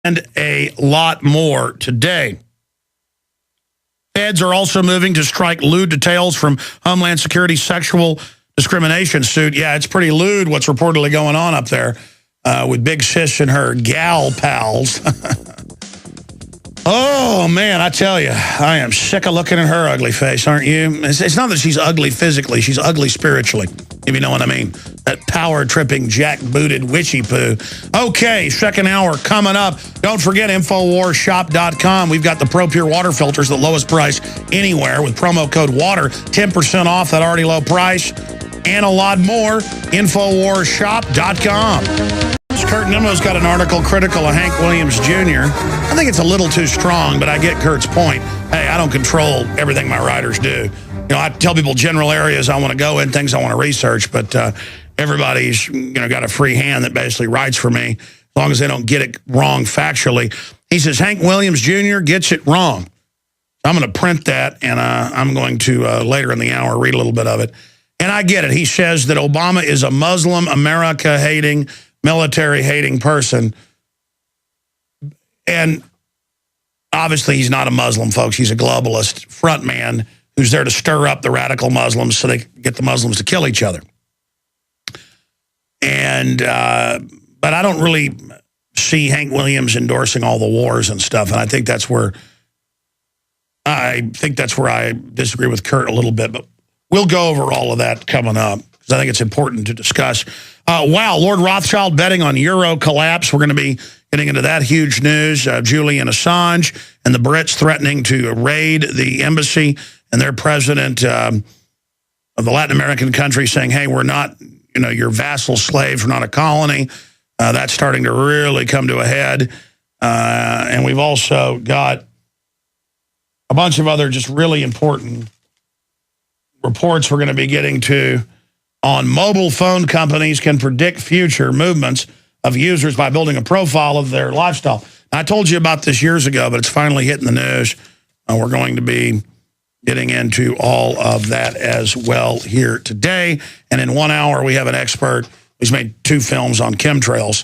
and a lot more today. Feds are also moving to strike lewd details from Homeland Security sexual discrimination suit. Yeah, it's pretty lewd what's reportedly going on up there with Big Sis and her gal pals. Oh, man, I tell you, I am sick of looking at her ugly face, aren't you? It's not that she's ugly physically, she's ugly spiritually, if you know what I mean. That power-tripping, jack-booted witchy poo. Okay, second hour coming up. Don't forget InfoWarsShop.com. We've got the Pro Pure water filters, the lowest price anywhere, with promo code WATER, 10% off that already low price, and a lot more. InfoWarsShop.com. Kurt Nimmo's got an article critical of Hank Williams Jr. I think it's a little too strong, but I get Kurt's point. Hey, I don't control everything my writers do. You know, I tell people general areas I want to go in, things I want to research, but everybody's got a free hand that basically writes for me, as long as they don't get it wrong factually. He says Hank Williams Jr. gets it wrong. I'm going to print that, and I'm going to, later in the hour, read a little bit of it. And I get it. He says that Obama is a Muslim, America-hating, military-hating person. And obviously he's not a Muslim, folks. He's a globalist front man who's there to stir up the radical Muslims so they can get the Muslims to kill each other. And but I don't really see Hank Williams endorsing all the wars and stuff, and I think that's where I disagree with Kurt a little bit, but we'll go over all of that coming up, because I think it's important to discuss. Wow, Lord Rothschild betting on Euro collapse. We're going to be getting into that huge news. Julian Assange and the Brits threatening to raid the embassy, and their president of the Latin American country saying, hey, we're not your vassal slaves, we're not a colony. That's starting to really come to a head. And we've also got a bunch of other just really important reports we're going to be getting to on mobile phone companies can predict future movements of users by building a profile of their lifestyle. I told you about this years ago, but it's finally hitting the news. We're going to be getting into all of that as well here today. And in 1 hour, we have an expert who's made 2 films on chemtrails.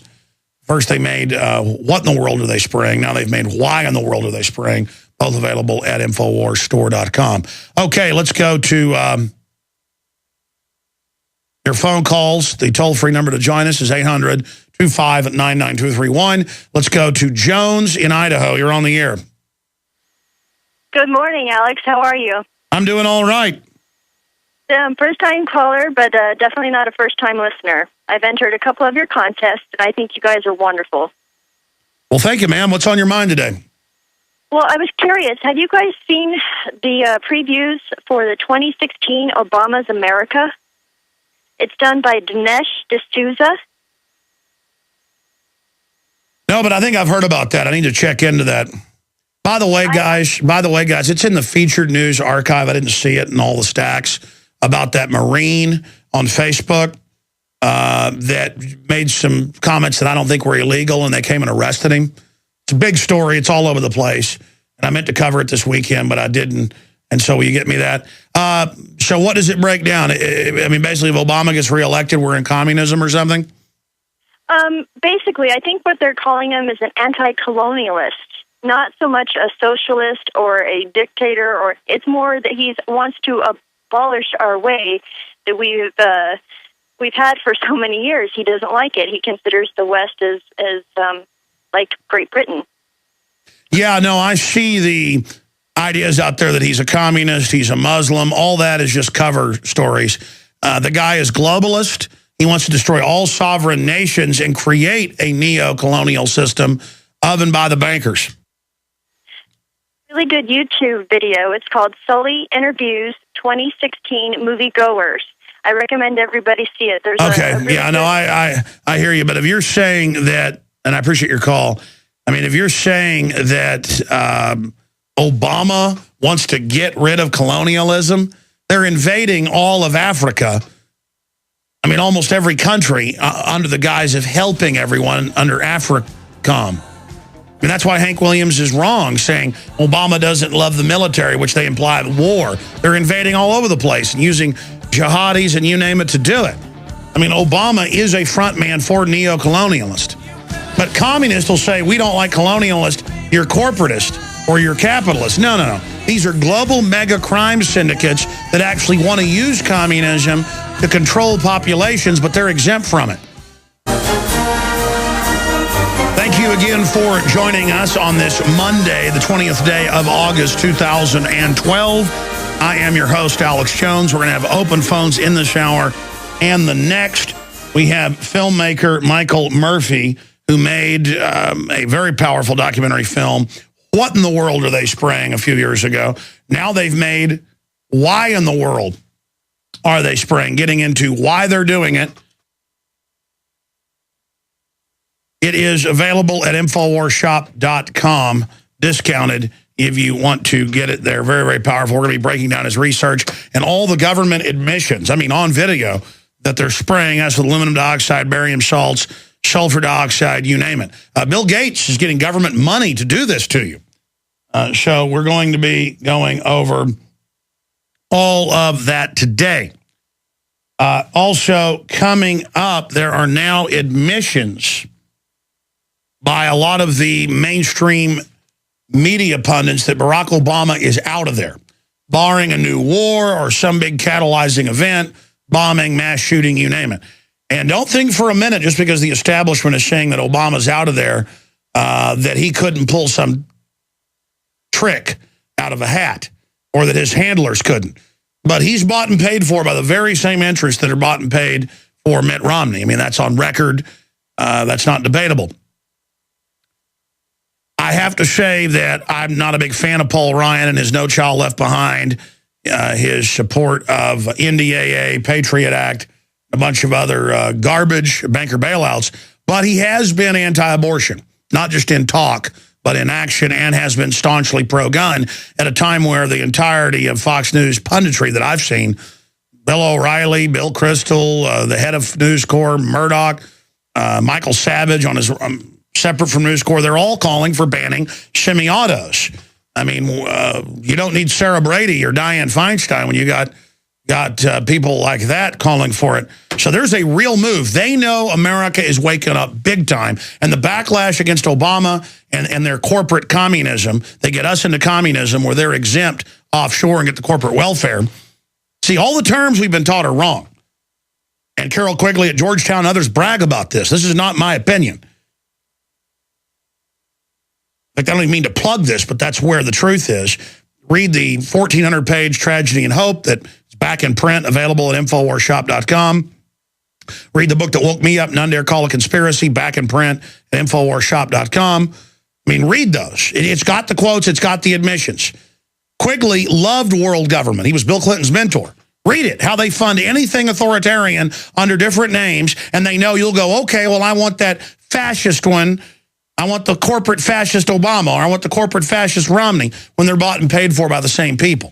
First, they made What in the World Are They Spraying? Now they've made Why in the World Are They Spraying? Both available at InfoWarsStore.com. Okay, let's go to your phone calls. The toll-free number to join us is 800-259-9231. Let's go to Jones in Idaho. You're on the air. Good morning, Alex. How are you? I'm doing all right. First-time caller, but definitely not a first-time listener. I've entered a couple of your contests, and I think you guys are wonderful. Well, thank you, ma'am. What's on your mind today? Well, I was curious. Have you guys seen the previews for the 2016 Obama's America? It's done by Dinesh D'Souza. No, but I think I've heard about that. I need to check into that. By the way, guys, it's in the featured news archive. I didn't see it in all the stacks about that Marine on Facebook that made some comments that I don't think were illegal, and they came and arrested him. It's a big story. It's all over the place. And I meant to cover it this weekend, but I didn't. And so will you get me that? So what does it break down? I mean, basically, if Obama gets reelected, we're in communism or something? Basically, I think what they're calling him is an anti-colonialist, not so much a socialist or a dictator, or it's more that he wants to abolish our way that we've had for so many years. He doesn't like it. He considers the West as like Great Britain. Yeah, no, I see the ideas out there that he's a communist, he's a Muslim. All that is just cover stories. The guy is globalist. He wants to destroy all sovereign nations and create a neo-colonial system of and by the bankers. Really good YouTube video. It's called Sully Interviews 2016 Moviegoers. I recommend everybody see it. There's I hear you. But if you're saying that, and I appreciate your call, I mean, if you're saying that Obama wants to get rid of colonialism, they're invading all of Africa. I mean, almost every country under the guise of helping everyone under AFRICOM. And that's why Hank Williams is wrong, saying Obama doesn't love the military, which they imply war. They're invading all over the place and using jihadis and you name it to do it. I mean, Obama is a front man for neo-colonialist. But communists will say, we don't like colonialists, you're corporatist or you're capitalist. No, no, no. These are global mega crime syndicates that actually want to use communism to control populations, but they're exempt from it. Thank you again for joining us on this Monday, the 20th day of August 2012. I am your host, Alex Jones. We're going to have open phones in this hour and the next. We have filmmaker Michael Murphy, who made a very powerful documentary film, What in the World Are They Spraying, a few years ago. Now they've made Why in the World Are They Spraying, getting into why they're doing it. It is available at InfoWarsShop.com, discounted if you want to get it there. Very, very powerful. We're going to be breaking down his research and all the government admissions, I mean, on video, that they're spraying us with aluminum dioxide, barium salts, sulfur dioxide, you name it. Bill Gates is getting government money to do this to you. So we're going to be going over all of that today. Also, coming up, there are now admissions by a lot of the mainstream media pundits that Barack Obama is out of there, barring a new war or some big catalyzing event, bombing, mass shooting, you name it. And don't think for a minute, just because the establishment is saying that Obama's out of there, that he couldn't pull some trick out of a hat, or that his handlers couldn't. But he's bought and paid for by the very same interests that are bought and paid for Mitt Romney. I mean, that's on record. That's not debatable. I have to say that I'm not a big fan of Paul Ryan and his No Child Left Behind, his support of NDAA, Patriot Act, a bunch of other garbage, banker bailouts. But he has been anti-abortion, not just in talk, but in action, and has been staunchly pro-gun at a time where the entirety of Fox News punditry that I've seen, Bill O'Reilly, Bill Kristol, the head of News Corps, Murdoch, Michael Savage on his... separate from News Corps, they're all calling for banning semi-autos. I mean, you don't need Sarah Brady or Dianne Feinstein when you got people like that calling for it. So there's a real move. They know America is waking up big time, and the backlash against Obama and their corporate communism, they get us into communism where they're exempt offshore and get the corporate welfare. See, all the terms we've been taught are wrong. And Carol Quigley at Georgetown and others brag about this. This is not my opinion. I don't even mean to plug this, but that's where the truth is. Read the 1,400-page Tragedy and Hope that's back in print, available at InfoWarsShop.com. Read the book that woke me up, None Dare Call a Conspiracy, back in print at InfoWarsShop.com. I mean, read those. It's got the quotes. It's got the admissions. Quigley loved world government. He was Bill Clinton's mentor. Read it, how they fund anything authoritarian under different names, and they know you'll go, okay, well, I want that fascist one. I want the corporate fascist Obama, or I want the corporate fascist Romney, when they're bought and paid for by the same people.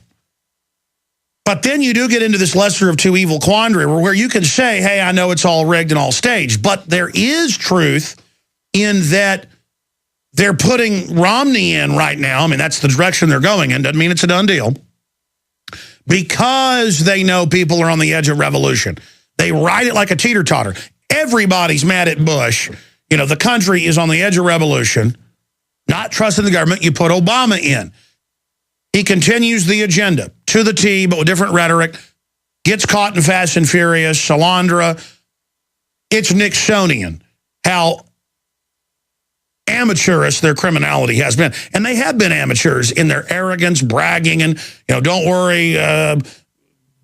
But then you do get into this lesser of two evil quandary where you can say, hey, I know it's all rigged and all staged, but there is truth in that they're putting Romney in right now. I mean, that's the direction they're going in. Doesn't mean it's a done deal. Because they know people are on the edge of revolution. They ride it like a teeter-totter. Everybody's mad at Bush. You know, the country is on the edge of revolution, not trusting the government. You put Obama in. He continues the agenda to the T, but with different rhetoric. Gets caught in Fast and Furious, Salandra. It's Nixonian, how amateurish their criminality has been. And they have been amateurs in their arrogance, bragging, and, you know, don't worry,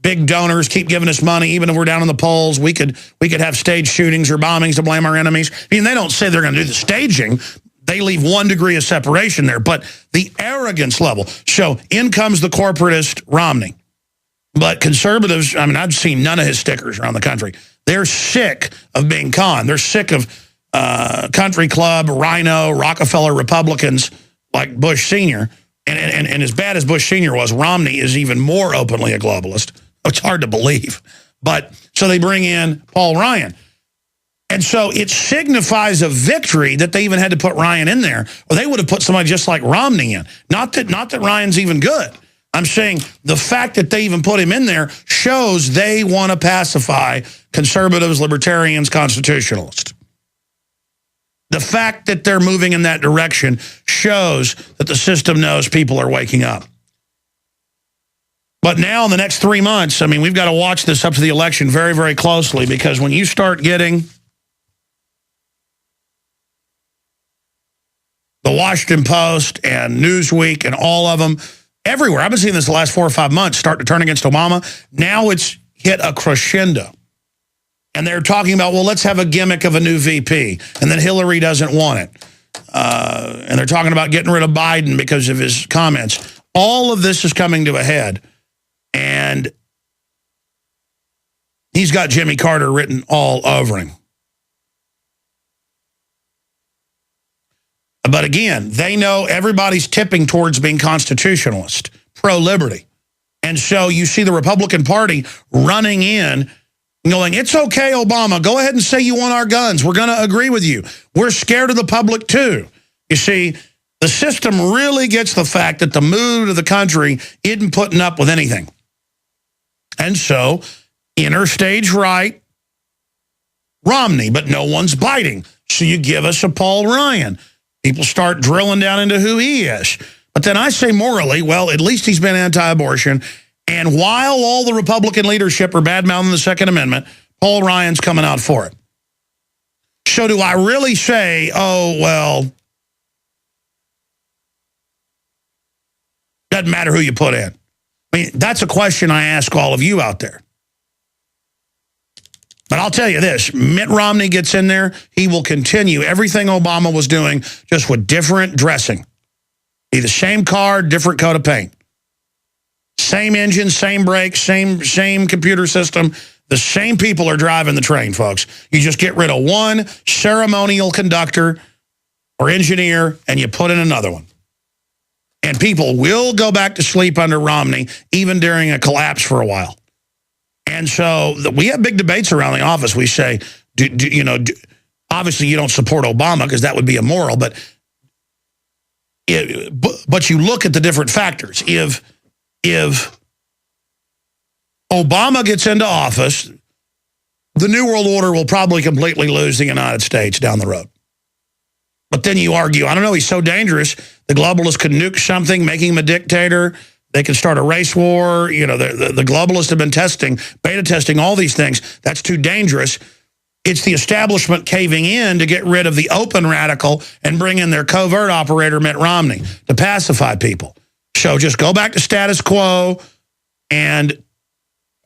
big donors keep giving us money. Even if we're down in the polls, we could have staged shootings or bombings to blame our enemies. I mean, they don't say they're going to do the staging. They leave 1 degree of separation there. But the arrogance level. So in comes the corporatist Romney. But conservatives, I mean, I've seen none of his stickers around the country. They're sick of being conned. They're sick of country club, Rhino, Rockefeller Republicans like Bush Sr. And as bad as Bush Sr. was, Romney is even more openly a globalist. It's hard to believe. But so they bring in Paul Ryan. And so it signifies a victory that they even had to put Ryan in there, or they would have put somebody just like Romney in. Not that Ryan's even good. I'm saying the fact that they even put him in there shows they want to pacify conservatives, libertarians, constitutionalists. The fact that they're moving in that direction shows that the system knows people are waking up. But now in the next 3 months, I mean, we've got to watch this up to the election very, very closely, because when you start getting the Washington Post and Newsweek and all of them, everywhere, I've been seeing this the last 4 or 5 months, start to turn against Obama. Now it's hit a crescendo. And they're talking about, well, let's have a gimmick of a new VP. And then Hillary doesn't want it. And they're talking about getting rid of Biden because of his comments. All of this is coming to a head. And he's got Jimmy Carter written all over him. But again, they know everybody's tipping towards being constitutionalist, pro-liberty. And so you see the Republican Party running in, going, it's okay, Obama, go ahead and say you want our guns. We're going to agree with you. We're scared of the public too. You see, the system really gets the fact that the mood of the country isn't putting up with anything. And so, inner stage right, Romney, but no one's biting. So you give us a Paul Ryan. People start drilling down into who he is. But then I say morally, well, at least he's been anti-abortion. And while all the Republican leadership are bad-mouthing the Second Amendment, Paul Ryan's coming out for it. So do I really say, oh, well, doesn't matter who you put in? I mean, that's a question I ask all of you out there. But I'll tell you this, Mitt Romney gets in there, he will continue everything Obama was doing, just with different dressing. Be the same car, different coat of paint. Same engine, same brakes, same computer system. The same people are driving the train, folks. You just get rid of one ceremonial conductor or engineer, and you put in another one. And people will go back to sleep under Romney, even during a collapse for a while. And so we have big debates around the office. We say, obviously you don't support Obama because that would be immoral, but you look at the different factors. If Obama gets into office, the New World Order will probably completely lose the United States down the road. But then you argue, I don't know, he's so dangerous, the globalists could nuke something, making him a dictator. They could start a race war. You know, the globalists have been beta testing all these things. That's too dangerous. It's the establishment caving in to get rid of the open radical and bring in their covert operator, Mitt Romney, to pacify people. So just go back to status quo. And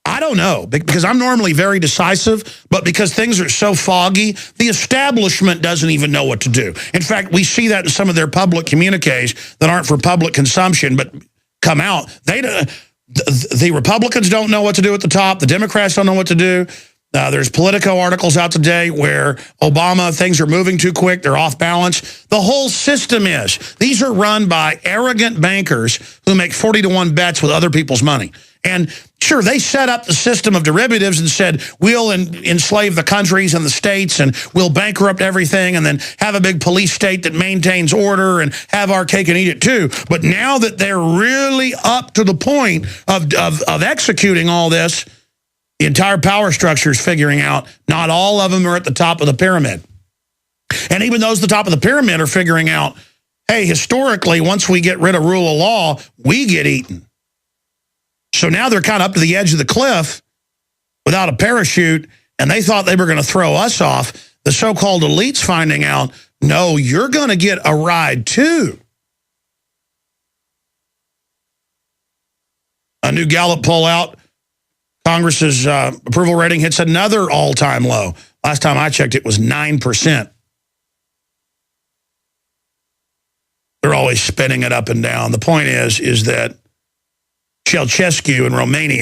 I don't know, because I'm normally very decisive, but because things are so foggy, the establishment doesn't even know what to do. In fact, we see that in some of their public communiques that aren't for public consumption, but come out. The Republicans don't know what to do at the top. The Democrats don't know what to do. There's Politico articles out today where Obama, things are moving too quick. They're off balance. The whole system is. These are run by arrogant bankers who make 40-to-1 bets with other people's money. And sure, they set up the system of derivatives and said, we'll enslave the countries and the states and we'll bankrupt everything and then have a big police state that maintains order and have our cake and eat it too. But now that they're really up to the point of executing all this, the entire power structure is figuring out not all of them are at the top of the pyramid. And even those at the top of the pyramid are figuring out, hey, historically, once we get rid of rule of law, we get eaten. So now they're kind of up to the edge of the cliff without a parachute, and they thought they were going to throw us off. The so-called elites finding out, no, you're going to get a ride too. A new Gallup poll out, Congress's approval rating hits another all-time low. Last time I checked, it was 9%. They're always spinning it up and down. The point is that Ceausescu in Romania